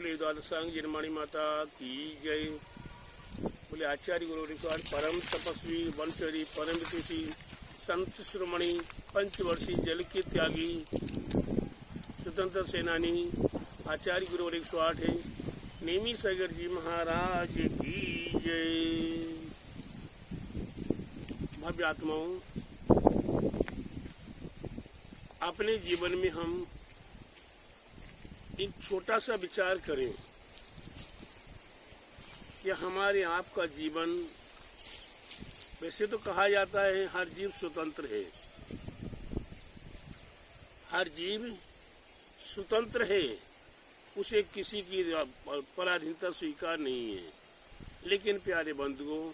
श्री द्वादशांग जिनमाणी माता की जय। बोले आचार्य गुरु रिकॉर्ड परम तपस्वी वंशरी परम विदेशी संत शिरोमणि पंचवर्षीय जल के त्यागी स्वतंत्र सेनानी आचार्य गुरु 108 है नेमी सागर जी महाराज की जय। भव्य आत्माओं, अपने जीवन में हम एक छोटा सा विचार करें कि हमारे आपका जीवन, वैसे तो कहा जाता है हर जीव स्वतंत्र है, हर जीव स्वतंत्र है, उसे किसी की पराधीनता स्वीकार नहीं है। लेकिन प्यारे बंधुओं,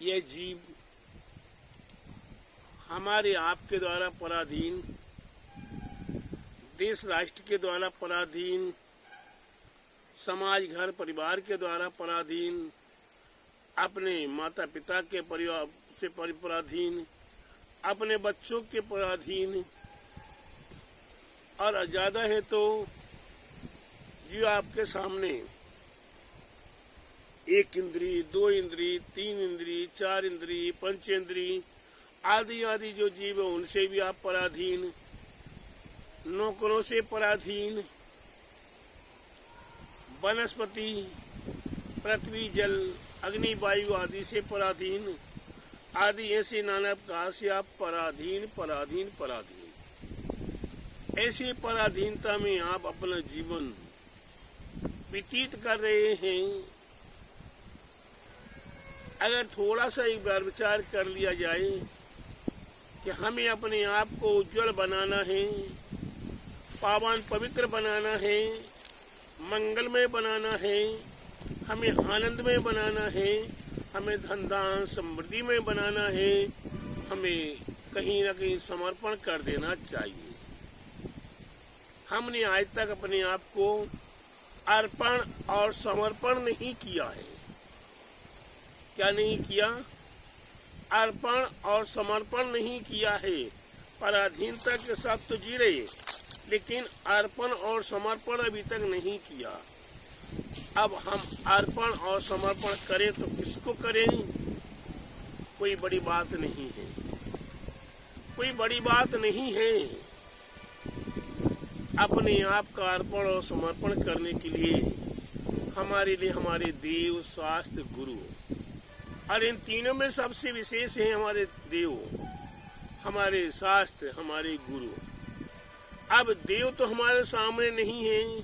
यह जीव हमारे आपके द्वारा पराधीन, देश राष्ट्र के द्वारा पराधीन, समाज घर परिवार के द्वारा पराधीन, अपने माता पिता के परिवार से पराधीन, अपने बच्चों के पराधीन, और ज्यादा है तो जो आपके सामने एक इंद्री, दो इंद्री, तीन इंद्री, चार इंद्री, पंचेंद्री आदि आदि जो जीव है उनसे भी आप पराधीन, नौकरों से पराधीन, वनस्पति, पृथ्वी, जल, अग्नि, वायु आदि से पराधीन, आदि ऐसे नाना प्रकार से आप पराधीन पराधीन पराधीन, ऐसी पराधीनता में आप अपना जीवन व्यतीत कर रहे हैं। अगर थोड़ा सा एक बार विचार कर लिया जाए कि हमें अपने आप को उज्जवल बनाना है, पावन पवित्र बनाना है, मंगलमय बनाना है, हमें आनंदमय बनाना है, हमें धन धान समृद्धि में बनाना है, हमें कहीं न कहीं समर्पण कर देना चाहिए। हमने आज तक अपने आप को अर्पण और समर्पण नहीं किया है। क्या नहीं किया? अर्पण और समर्पण नहीं किया है। पराधीनता के साथ तो जी रहे, लेकिन अर्पण और समर्पण अभी तक नहीं किया। अब हम अर्पण और समर्पण करें तो किसको करें? कोई बड़ी बात नहीं है, कोई बड़ी बात नहीं है। अपने आप का अर्पण और समर्पण करने के लिए हमारे लिए हमारे देव, शास्त्र, गुरु, और इन तीनों में सबसे विशेष है हमारे देव, हमारे शास्त्र, हमारे गुरु। अब देव तो हमारे सामने नहीं है,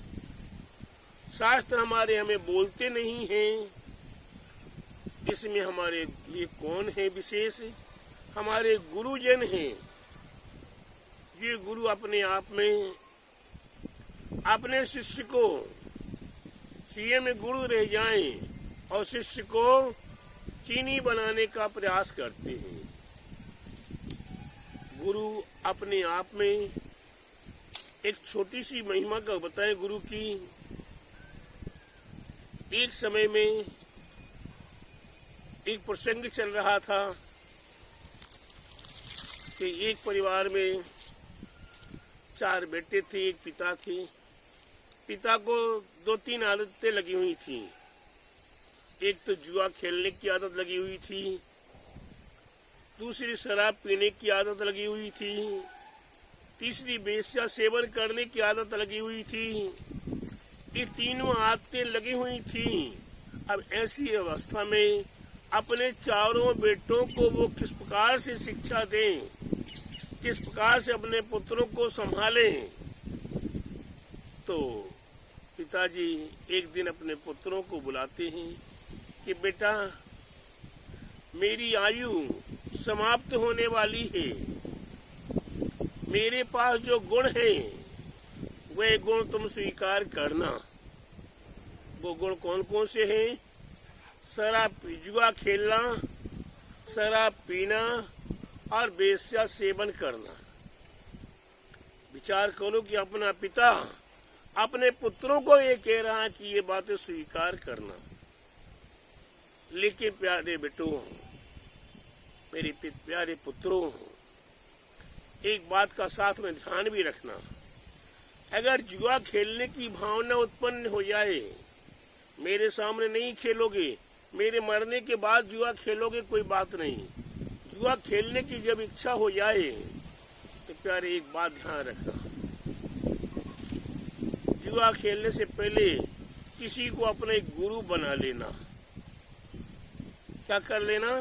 शास्त्र हमारे हमें बोलते नहीं हैं, इसमें हमारे लिए कौन है विशेष? हमारे गुरुजन हैं। ये गुरु अपने आप में अपने शिष्य को सीए में गुरु रह जाएं और शिष्य को चीनी बनाने का प्रयास करते हैं। गुरु अपने आप में एक छोटी सी महिमा का बताएं गुरु की। एक समय में एक प्रसंग चल रहा था कि एक परिवार में 4 बेटे थे, एक पिता थे। पिता को 2-3 आदतें लगी हुई थी। एक तो जुआ खेलने की आदत लगी हुई थी, दूसरी शराब पीने की आदत लगी हुई थी, तीसरी वेश्या सेवन करने की आदत लगी हुई थी। ये तीनों आदतें लगी हुई थी। अब ऐसी अवस्था में अपने चारों बेटों को वो किस प्रकार से शिक्षा दें, किस प्रकार से अपने पुत्रों को संभालें। तो पिताजी एक दिन अपने पुत्रों को बुलाते हैं कि बेटा, मेरी आयु समाप्त होने वाली है, मेरे पास जो गुण है वे गुण तुम स्वीकार करना। वो गुण कौन कौन से हैं? शराब, जुआ खेलना, शराब पीना और वेश्या सेवन करना। विचार करो कि अपना पिता अपने पुत्रों को ये कह रहा है कि ये बातें स्वीकार करना। लेकिन प्यारे बेटों, मेरे प्यारे पुत्रों, एक बात का साथ में ध्यान भी रखना। अगर जुआ खेलने की भावना उत्पन्न हो जाए, मेरे सामने नहीं खेलोगे, मेरे मरने के बाद जुआ खेलोगे, कोई बात नहीं, जुआ खेलने की जब इच्छा हो जाए तो प्यारे एक बात ध्यान रखना, जुआ खेलने से पहले किसी को अपना एक गुरु बना लेना। क्या कर लेना?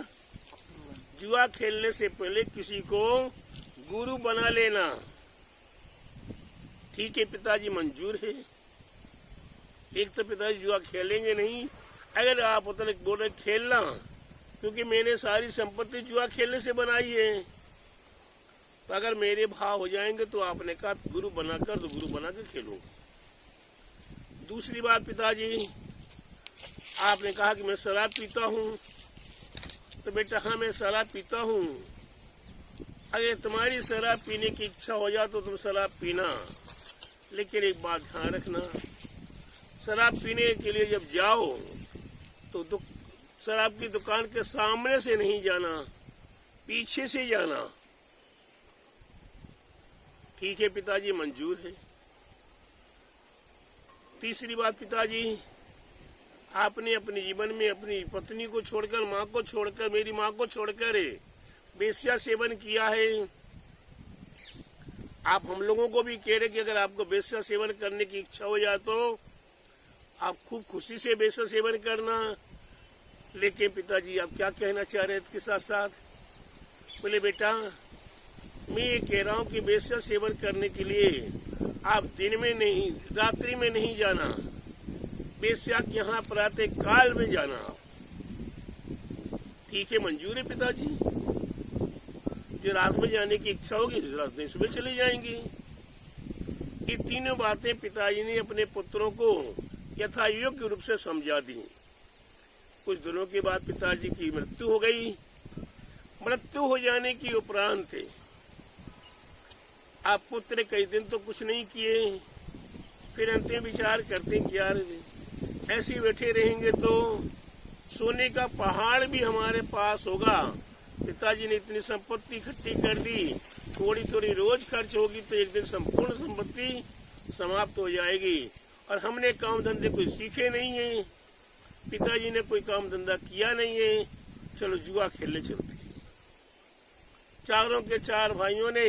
जुआ खेलने से पहले किसी को गुरु बना लेना। ठीक है पिताजी, मंजूर है। एक तो पिताजी जुआ खेलेंगे नहीं, अगर आप उतने बोले खेलना, क्योंकि मैंने सारी संपत्ति जुआ खेलने से बनाई है, तो अगर मेरे भाव हो जाएंगे तो आपने कहा गुरु बनाकर, तो गुरु बना के खेलूंगा। दूसरी बात पिताजी, आपने कहा कि मैं शराब पीता हूँ, तो बेटा हाँ मैं शराब पीता हूँ। अगर तुम्हारी शराब पीने की इच्छा हो जाए तो तुम शराब पीना, लेकिन एक बात ध्यान रखना, शराब पीने के लिए जब जाओ तो शराब की दुकान के सामने से नहीं जाना, पीछे से जाना। ठीक है पिताजी, मंजूर है। तीसरी बात पिताजी, आपने अपने जीवन में अपनी पत्नी को छोड़कर, माँ को छोड़कर, मेरी माँ को छोड़कर वेश्या सेवन किया है। आप हम लोगों को भी कह रहे कि अगर आपको वेश्या सेवन करने की इच्छा हो जाए तो आप खूब खुशी से वेश्या सेवन करना। लेकिन पिताजी आप क्या कहना चाह रहे हैं इसके साथ साथ? बोले बेटा मैं ये कह रहा हूँ कि वेश्या सेवन करने के लिए आप दिन में नहीं, रात्रि में नहीं जाना, वेश्या के यहाँ प्रातः काल में जाना। ठीक है, मंजूर है पिताजी। जो रात में जाने की इच्छा होगी रात में सुबह चले जाएंगे। ये तीनों बातें पिताजी ने अपने पुत्रों को यथायोग्य रूप से समझा दी। कुछ दिनों के बाद पिताजी की मृत्यु हो गई। मृत्यु हो जाने की उपरांत आप पुत्र कई दिन तो कुछ नहीं किए, फिर अंतिम विचार करते कि यार ऐसे बैठे रहेंगे तो सोने का पहाड़ भी हमारे पास होगा। पिताजी ने इतनी संपत्ति इकट्ठी कर दी, थोड़ी थोड़ी रोज खर्च होगी तो एक दिन संपूर्ण संपत्ति समाप्त हो जाएगी। और हमने काम धंधे कोई सीखे नहीं है, पिताजी ने कोई काम धंधा किया नहीं है, चलो जुआ खेलने चलते। चारों के चार भाइयों ने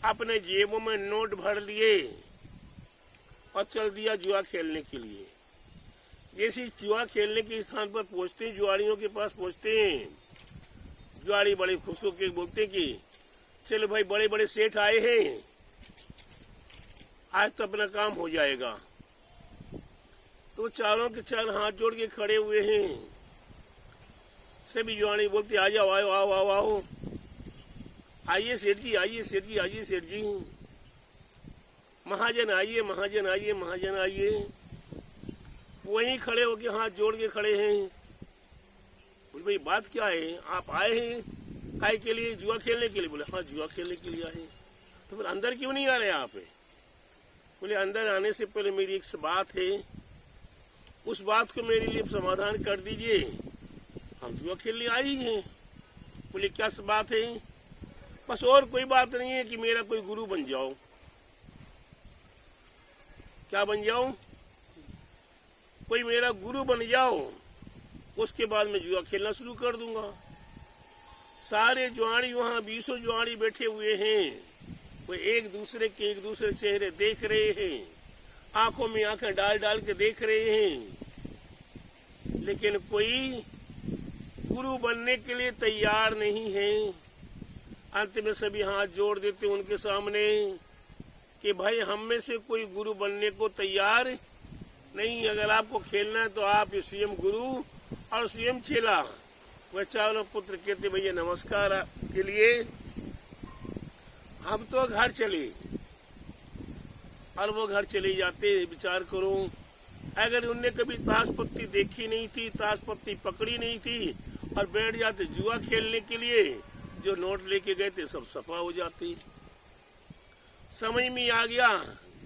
अपने जेबों में नोट भर लिए और चल दिया जुआ खेलने के लिए। जैसे जुआ खेलने के स्थान पर पहुंचते हैं, जुआड़ियों के पास पहुंचते हैं, जुआड़ी बड़े खुश होकर बोलते कि चलो भाई बड़े बड़े सेठ आए हैं, आज तो अपना काम हो जाएगा। तो चारों के चार हाथ जोड़ के खड़े हुए हैं। सभी जुआड़ी बोलते आ जाओ, आओ आओ आओ आओ, आइए सेठ जी, आइए सेठ जी, आइए सेठ जी, महाजन आइए, महाजन आइए, महाजन आइए। वहीं खड़े होके हाथ जोड़ के खड़े हैं। बोले भाई बात क्या है, आप आए हैं काय के लिए? जुआ खेलने के लिए। बोले हाँ जुआ खेलने के लिए आए। तो फिर अंदर क्यों नहीं आ रहे आप? बोले अंदर आने से पहले मेरी एक बात है, उस बात को मेरे लिए समाधान कर दीजिए, हम जुआ खेलने आए ही हैं। बोले क्या बात है? बस और कोई बात नहीं है कि मेरा कोई गुरु बन जाओ। क्या बन जाऊं? कोई मेरा गुरु बन जाओ, उसके बाद मैं जुआ खेलना शुरू कर दूंगा। सारे जुआड़ी वहां 20 जुआड़ी बैठे हुए हैं, वो एक दूसरे चेहरे देख रहे हैं, आंखों में आंखें डाल डाल के देख रहे हैं, लेकिन कोई गुरु बनने के लिए तैयार नहीं है। अंत में सभी हाथ जोड़ देते उनके सामने कि भाई हम में से कोई गुरु बनने को तैयार नहीं। अगर आपको खेलना है तो आप स्वयं गुरु और स्वयं चेला। वह चारों पुत्र कहते भैया नमस्कार के लिए हम तो घर चले, और वो घर चले जाते। विचार करो, अगर उनने कभी ताश पत्ती देखी नहीं थी, ताश पत्ती पकड़ी नहीं थी, और बैठ जाते जुआ खेलने के लिए, जो नोट लेके गए थे सब सफा हो जाते। समझ में आ गया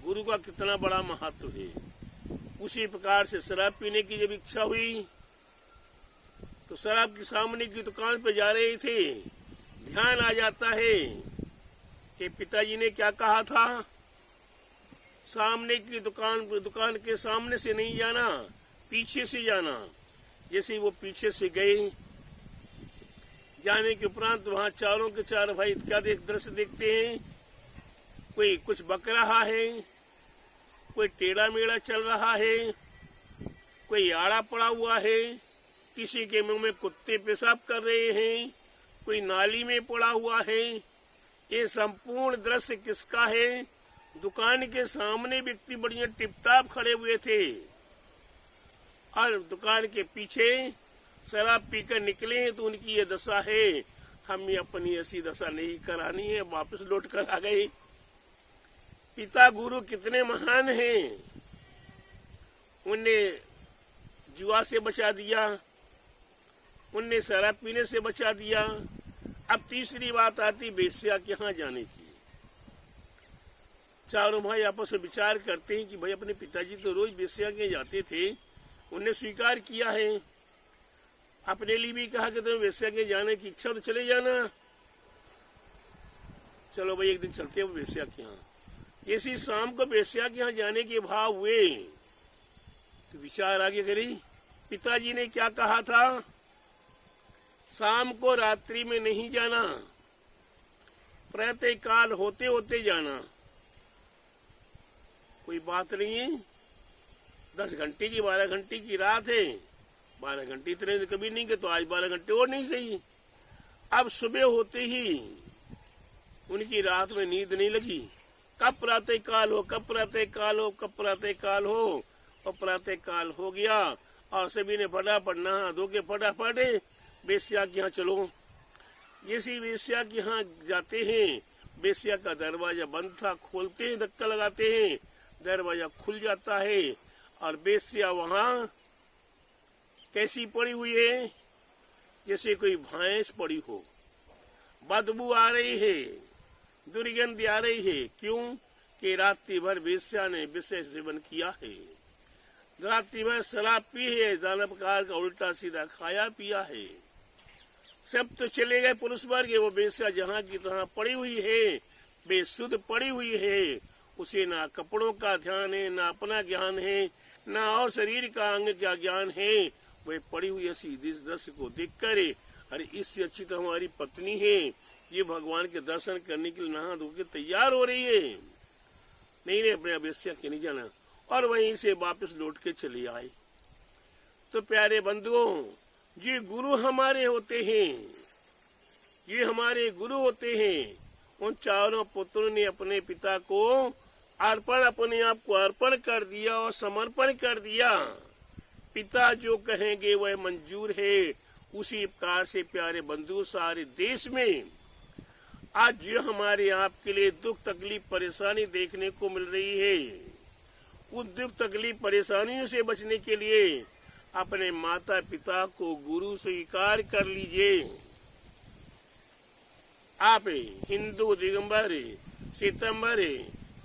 गुरु का कितना बड़ा महत्व है। उसी प्रकार से शराब पीने की जब इच्छा हुई तो शराब के सामने की दुकान पर जा रहे थे, ध्यान आ जाता है कि पिताजी ने क्या कहा था, सामने की दुकान के सामने से नहीं जाना, पीछे से जाना। जैसे वो पीछे से गए, जाने के उपरांत वहां चारों के चार भाई क्या दृश्य देखते हैं। कोई कुछ बक रहा है, कोई टेढ़ा मेढ़ा चल रहा है, कोई आड़ा पड़ा हुआ है, किसी के मुंह में कुत्ते पेशाब कर रहे हैं, कोई नाली में पड़ा हुआ है। ये संपूर्ण दृश्य किसका है? दुकान के सामने व्यक्ति बढ़िया टिपटाप खड़े हुए थे और दुकान के पीछे शराब पीकर निकले हैं, तो उनकी ये दशा है। हमें अपनी ऐसी दशा नहीं करानी है, वापस लौट कर आ गए। पिता गुरु कितने महान हैं, उन्हें जुआ से बचा दिया, उन्हें शराब पीने से बचा दिया। अब तीसरी बात आती वेश्या के यहाँ जाने की। चारों भाई आपस में विचार करते हैं कि भाई अपने पिताजी तो रोज वेश्या के जाते थे, उन्हें स्वीकार किया है, अपने लिए भी कहा कि तुम्हें वेश्या के जाने की इच्छा तो चले जाना, चलो भाई एक दिन चलते हैं वेश्या के यहाँ। इसी शाम को वेश्या के यहाँ जाने के भाव हुए तो विचार आगे करी। पिताजी ने क्या कहा था? शाम को रात्रि में नहीं जाना, प्रातः काल होते होते जाना। कोई बात नहीं है, 10 घंटे की 12 घंटे की रात है, 12 घंटे इतने कभी नहीं कि तो आज 12 घंटे और नहीं सही। अब सुबह होते ही उनकी रात में नींद नहीं लगी। कब प्रातः काल हो, कब प्रातः काल हो, कब प्रातः काल हो, और प्रातः काल हो गया और सभी ने फटाफट नहा धो के फटाफट वेश्या के यहाँ चलो। जैसी वेश्या के यहाँ जाते हैं, वेश्या का दरवाजा बंद था, खोलते हैं, धक्का लगाते हैं, दरवाजा खुल जाता है और वेश्या वहां कैसी पड़ी हुई है? जैसे कोई भैंस पड़ी हो, बदबू आ रही है, दुर्गंध आ रही है। क्यों? कि रात्रि भर वेश्या ने विषय सेवन किया है, रात्रि भर शराब पी है, नाना प्रकार का उल्टा सीधा खाया पिया है। सब तो चले गए पुरुष वर्ग, वो वेश्या जहाँ की तहाँ पड़ी हुई है, बेसुध पड़ी हुई है। उसे ना कपड़ों का ध्यान है, ना अपना ज्ञान है, ना और शरीर का अंग का ज्ञान है। वह पड़ी हुई ऐसी दृश्य को देख कर, अरे इससे अच्छी तो हमारी पत्नी है, ये भगवान के दर्शन करने के लिए नहा धो के तैयार हो रही है, नहीं अपने वेश्या के नहीं जाना। और वहीं से वापस लौट के चले आए। तो प्यारे बंधुओं, ये गुरु हमारे होते हैं, ये हमारे गुरु होते हैं। उन चारों पुत्रों ने अपने पिता को अर्पण, अपने आप को अर्पण कर दिया और समर्पण कर दिया। पिता जो कहेंगे वह मंजूर है। उसी प्रकार से प्यारे बंधु, सारे देश में आज जो हमारे आपके लिए दुख तकलीफ परेशानी देखने को मिल रही है, उस दुख तकलीफ परेशानियों से बचने के लिए अपने माता पिता को गुरु स्वीकार कर लीजिए। आप हिंदू, दिगंबर, सितंबर,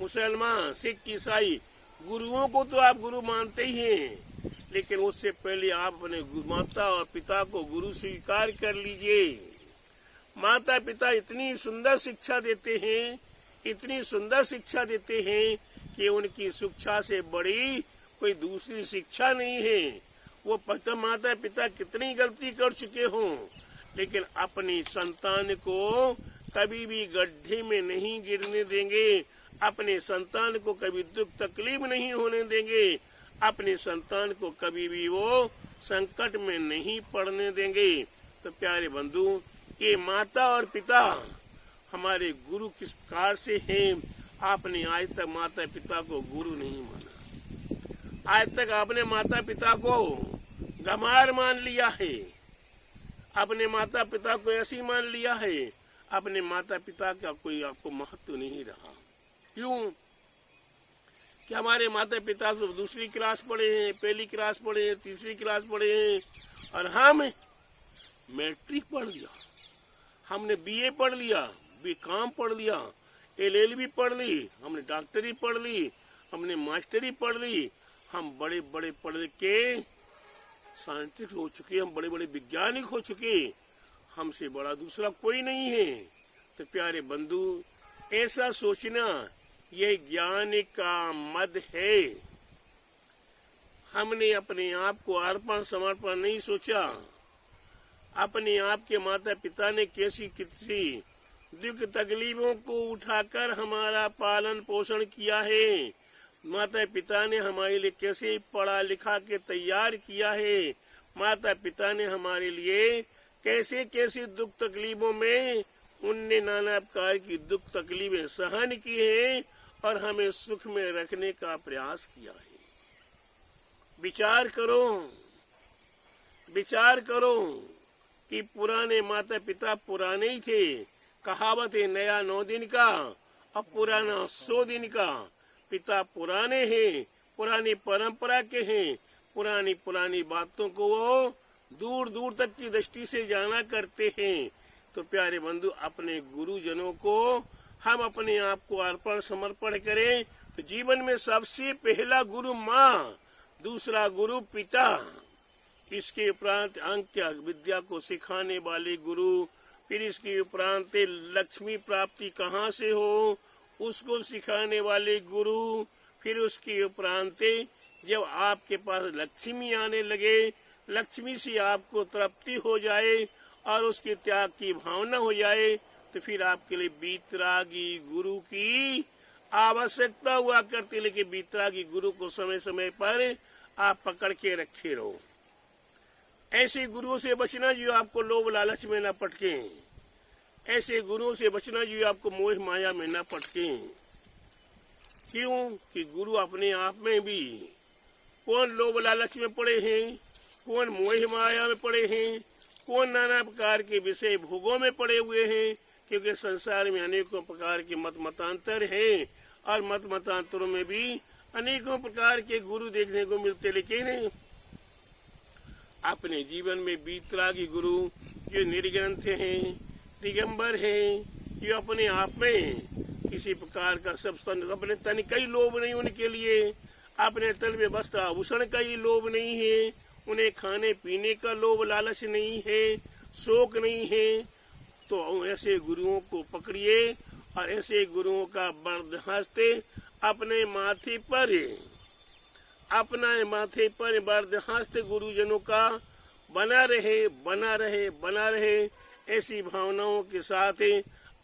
मुसलमान, सिख, ईसाई, गुरुओं को तो आप गुरु मानते ही हैं, लेकिन उससे पहले आप अपने माता और पिता को गुरु स्वीकार कर लीजिए। माता पिता इतनी सुंदर शिक्षा देते हैं, इतनी सुंदर शिक्षा देते हैं कि उनकी शिक्षा से बड़ी कोई दूसरी शिक्षा नहीं है। वो माता पिता कितनी गलती कर चुके हों, लेकिन अपनी संतान को कभी भी गड्ढे में नहीं गिरने देंगे, अपने संतान को कभी दुख तकलीफ नहीं होने देंगे, अपने संतान को कभी भी वो संकट में नहीं पड़ने देंगे। तो प्यारे बंधु, ये माता और पिता हमारे गुरु किस प्रकार से हैं? आपने आज तक माता पिता को गुरु नहीं माना, आज तक आपने माता पिता को गमार मान लिया है, अपने माता पिता को ऐसी मान लिया है, अपने माता पिता का कोई आपको महत्व नहीं रहा। क्यों? कि हमारे माता पिता सब दूसरी क्लास पढ़े हैं, पहली क्लास पढ़े हैं, तीसरी क्लास पढ़े हैं, और हम मैट्रिक पढ़ लिया, हमने बीए पढ़ लिया, बीकॉम पढ़ लिया, एलएलबी पढ़ ली, हमने डॉक्टरी पढ़ ली, हमने मास्टरी पढ़ ली, हम बड़े बड़े पढ़ के साइंटिस्ट हो चुके, हम बड़े बड़े वैज्ञानिक हो चुके, हमसे बड़ा दूसरा कोई नहीं है। तो प्यारे बंधु, ऐसा सोचना ये ज्ञान का मद है। हमने अपने आप को अर्पण समर्पण नहीं सोचा। अपने आप के माता पिता ने कैसी किसी दुख तकलीफों को उठाकर हमारा पालन पोषण किया है। माता पिता ने हमारे लिए कैसे पढ़ा लिखा के तैयार किया है। माता पिता ने हमारे लिए कैसे कैसे दुख तकलीफों में उनने नाना प्रकार की दुख तकलीफें सहन की है और हमें सुख में रखने का प्रयास किया है। विचार करो, विचार करो कि पुराने माता पिता पुराने ही थे। कहावत है नया 9 दिन का और पुराना 100 दिन का। पिता पुराने हैं, पुरानी परंपरा के हैं, पुरानी पुरानी बातों को वो दूर दूर तक की दृष्टि से जाना करते हैं। तो प्यारे बंधु, अपने गुरुजनों को हम अपने आप को अर्पण समर्पण करें। तो जीवन में सबसे पहला गुरु माँ, दूसरा गुरु पिता, इसके उपरांत अंक विद्या को सिखाने वाले गुरु, फिर इसके उपरांत लक्ष्मी प्राप्ति कहाँ से हो उसको सिखाने वाले गुरु, फिर उसके उपरांत जब आपके पास लक्ष्मी आने लगे, लक्ष्मी से आपको तृप्ति हो जाए और उसके त्याग की भावना हो जाए, तो फिर आपके लिए बीतरागी गुरु की आवश्यकता हुआ करती। लेकिन बीतरागी गुरु को समय समय पर आप पकड़ के रखे रहो। ऐसे गुरुओं से बचना जो आपको लोभ लालच में न पटके। ऐसे गुरुओं से बचना जो आपको मोह माया में न पटके। क्यों कि गुरु अपने आप में भी कौन लोभ लालच में पड़े हैं, कौन मोह माया में पड़े हैं, कौन नाना प्रकार के विषय भोगों में पड़े हुए हैं। क्योंकि संसार में अनेकों प्रकार के मत मतांतर हैं और मत मतांतरों में भी अनेकों प्रकार के गुरु देखने को मिलते। लेकिन अपने जीवन में बीतरागी गुरु जो निर्ग्रंथ हैं, दिगंबर हैं, जो अपने आप में किसी प्रकार का सब अपने तन का ही लोभ नहीं उनके लिए, अपने तन में वस्त्र आभूषण का ही लोभ नहीं है, उन्हें खाने पीने का लोभ लालच नहीं है, शौक नहीं है। तो ऐसे गुरुओं को पकड़िए और ऐसे गुरुओं का बर्दाश्त अपने माथे पर, अपना माथे पर बर्दाश्त गुरुजनों का बना रहे, बना रहे, बना रहे। ऐसी भावनाओं के साथ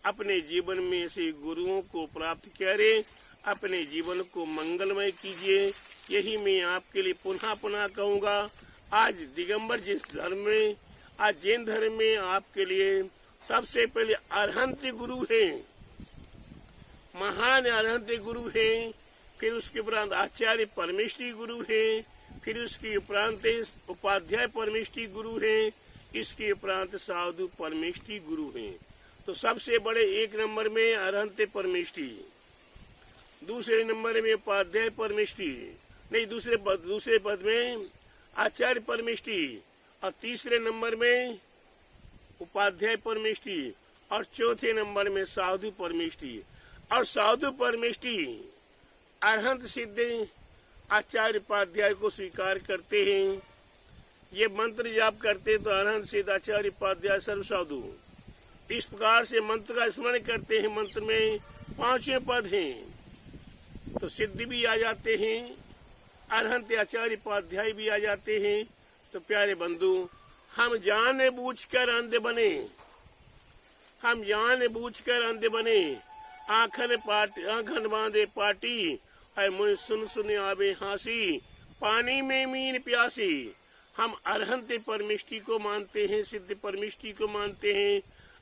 अपने जीवन में ऐसे गुरुओं को प्राप्त करें, अपने जीवन को मंगलमय कीजिए। यही मैं आपके लिए पुनः पुनः कहूँगा। आज दिगंबर जिस धर्म में, आज जैन धर्म में आपके लिए सबसे पहले अरहंत गुरु हैं, महान अरहंत गुरु हैं। फिर उसके उपरांत आचार्य परमेष्ठी गुरु हैं। फिर उसके उपरांत उपाध्याय परमेष्ठी गुरु हैं। इसके उपरांत साधु परमेष्ठी गुरु हैं। तो सबसे बड़े 1 नंबर में अरहंत परमेष्ठी, दूसरे नंबर में उपाध्याय परमेष्ठी, नहीं दूसरे पद में आचार्य परमेष्ठी, और तीसरे नंबर में उपाध्याय परमेष्ठी, और चौथे नंबर में साधु परमेष्ठी। और साधु परमेष्ठी अरहंत सिद्ध आचार्य उपाध्याय को स्वीकार करते हैं। ये मंत्र जाप करते तो अरहंत सिद्ध आचार्य उपाध्याय सर्व साधु, इस प्रकार से मंत्र का स्मरण करते हैं। मंत्र में 5 पद हैं तो सिद्ध भी आ जाते हैं, अरहंत आचार्य उपाध्याय भी आ जाते हैं। तो प्यारे बंधु, हम जान बूझकर अंध बने, हम जान बूझकर अंध बने। आंखन बांधे पाटी, है मुझ सुन सुन आवे हासी, पानी में मीन प्यासी। हम अरहंत परमेष्ठी को मानते हैं, सिद्ध परमेष्ठी को मानते हैं,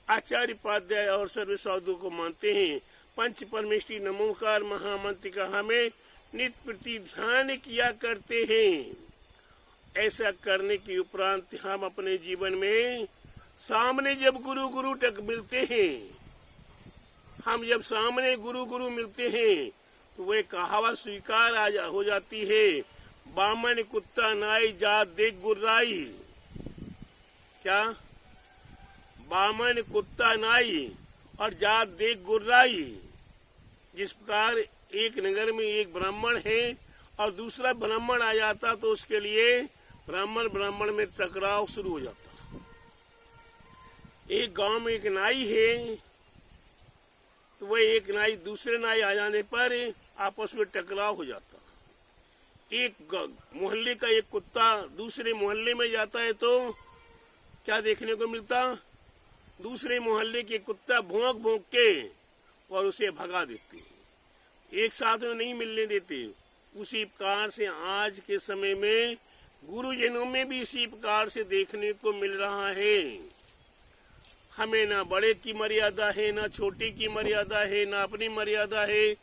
आचार्य उपाध्याय और सर्व साधु को मानते हैं। पंच परमेष्ठी नमोकार महामंत्र का हमें नित्य प्रति ध्यान किया करते हैं। ऐसा करने के उपरांत हम अपने जीवन में सामने जब गुरु तक मिलते हैं, हम जब सामने गुरु मिलते हैं तो वह कहावत स्वीकार हो जाती है, बामन कुत्ता नाई जात देख गुर्राई। क्या? बामन कुत्ता नाई और जात देख गुर्राई। जिस प्रकार एक नगर में एक ब्राह्मण है और दूसरा ब्राह्मण आ जाता तो उसके लिए ब्राह्मण में टकराव शुरू हो जाता। एक गांव में एक नाई है तो तो वह एक नाई दूसरे नाई आ जाने पर आपस में टकराव हो जाता। एक मोहल्ले का एक कुत्ता दूसरे मोहल्ले में जाता है तो क्या देखने को मिलता, दूसरे मोहल्ले के कुत्ता भौंक भौंक के और उसे भगा देते, एक साथ में नहीं मिलने देते। उसी प्रकार से आज के समय में गुरुजनों में भी इसी प्रकार से देखने को मिल रहा है। हमें ना बड़े की मर्यादा है, ना छोटे की मर्यादा है, ना अपनी मर्यादा है।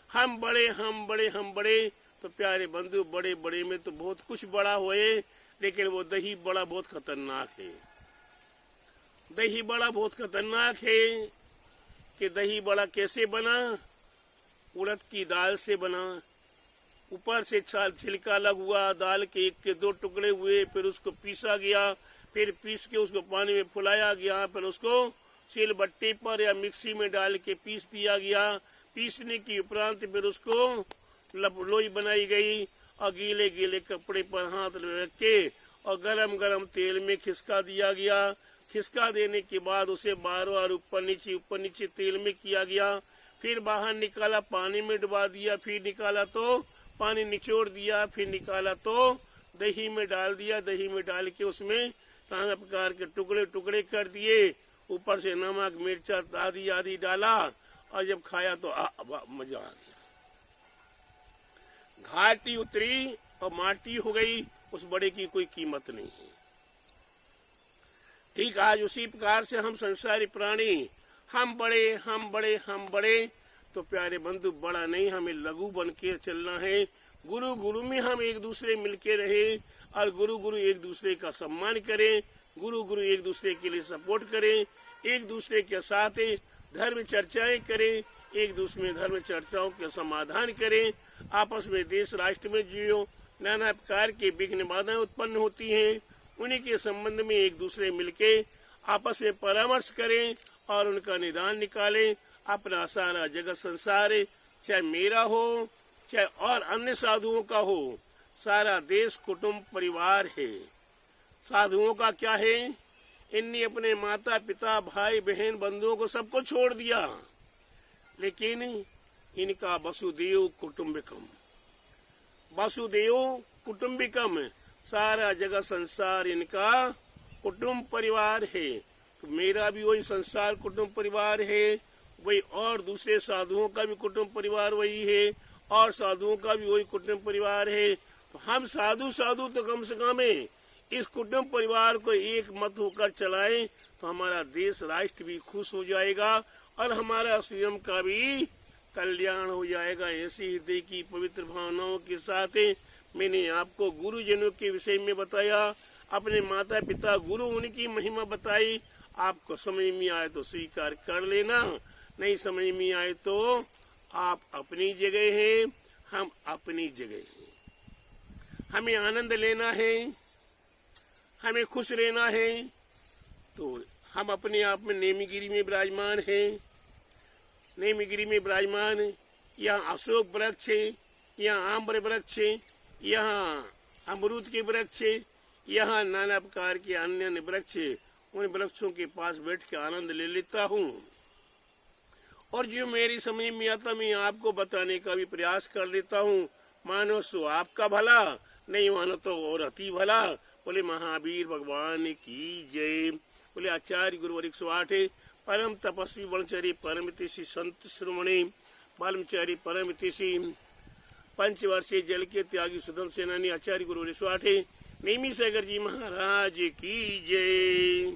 हम बड़े हम बड़े हम बड़े। तो प्यारे बंधु, बड़े बड़े में तो बहुत कुछ बड़ा हुए, लेकिन वो दही बड़ा बहुत खतरनाक है। दही बड़ा बहुत खतरनाक है कि दही बड़ा कैसे बना, उड़द की दाल से बना। ऊपर से छाल छिलका लग हुआ, दाल के एक के दो टुकड़े हुए, फिर उसको पीसा गया, फिर पीस के उसको पानी में फुलाया गया, फिर उसको सिलबट्टे पर या मिक्सी में डाल के पीस दिया गया। पीसने के उपरांत फिर उसको लोई बनाई गई और गीले गीले कपड़े पर हाथ रख के और गरम गरम तेल में खिसका दिया गया। खिसका देने के बाद उसे बार बार ऊपर नीचे तेल में किया गया। फिर बाहर निकाला, पानी में डुबा दिया, फिर निकाला तो पानी निचोड़ दिया, फिर निकाला तो दही में डाल दिया। दही में डाल के उसमें नाना प्रकार के टुकड़े टुकड़े कर दिए, ऊपर से नमक मिर्चा आदि आदि डाला और जब खाया तो मजा आ गया। घाटी उतरी और माटी हो गई, उस बड़े की कोई कीमत नहीं है। ठीक आज उसी प्रकार से हम संसारी प्राणी, हम बड़े हम बड़े हम बड़े। तो प्यारे बंधु, बड़ा नहीं, हमें लघु बन के चलना है। गुरु गुरु में हम एक दूसरे मिलके रहे और गुरु गुरु एक दूसरे का सम्मान करें, गुरु गुरु एक दूसरे के लिए सपोर्ट करें, एक दूसरे के साथ धर्म चर्चाएं करें, एक दूसरे में धर्म चर्चाओं के समाधान करें, आपस में देश राष्ट्र में जियो। नाना प्रकार के विघ्न बाधाएं उत्पन्न होती हैं, उन्हीं के संबंध में एक दूसरे मिलके आपस में परामर्श करें और उनका निदान निकालें। अपना सारा जगत संसार, चाहे मेरा हो चाहे और अन्य साधुओं का हो, सारा देश कुटुंब परिवार है। साधुओं का क्या है, इनने अपने माता पिता भाई बहन बंधुओं को सबको छोड़ दिया, लेकिन इनका वसुदेव कुटुंबकम, वसुदेव कुटुंबकम, सारा जगत संसार इनका कुटुंब परिवार है। तो मेरा भी वही संसार कुटुंब परिवार है, वही और दूसरे साधुओं का भी कुटुंब परिवार वही है, और साधुओं का भी वही कुटुंब परिवार है। तो हम साधु तो कम से कम इस कुटुंब परिवार को एक मत होकर चलाएं, तो हमारा देश राष्ट्र भी खुश हो जाएगा और हमारा स्वयं का भी कल्याण हो जाएगा। ऐसी हृदय की पवित्र भावनाओं के साथ मैंने आपको गुरुजनों के विषय में बताया, अपने माता पिता गुरु उनकी महिमा बताई। आपको समझ में आए तो स्वीकार कर लेना, नहीं समझ में आए तो आप अपनी जगह हैं, हम अपनी जगह हैं। हमें आनंद लेना है, हमें खुश रहना है, तो हम अपने आप में नेमीगिरी में विराजमान हैं। नेमीगिरी में विराजमान, यहाँ अशोक वृक्ष है, यहाँ आम्र वृक्ष है, यहाँ अमरूद के वृक्ष है, यहाँ नाना प्रकार के अन्य वृक्ष है। उन वृक्षों के पास बैठ के आनंद ले लेता हूँ और जो मेरी समझ में आता मैं आपको बताने का भी प्रयास कर लेता हूँ। मानो सो आपका भला, नहीं मानो तो और अति भला। बोले महावीर भगवान की जय। बोले आचार्य गुरुवर 108 परम तपस्वी ब्रह्मचारी परम तिषि संत श्रोमणी ब्रह्मचारी परम तिषि पंचवर्षीय जल के त्यागी सुधन सेनानी आचार्य गुरुवर 108 नेमी सागर जी महाराज की जय।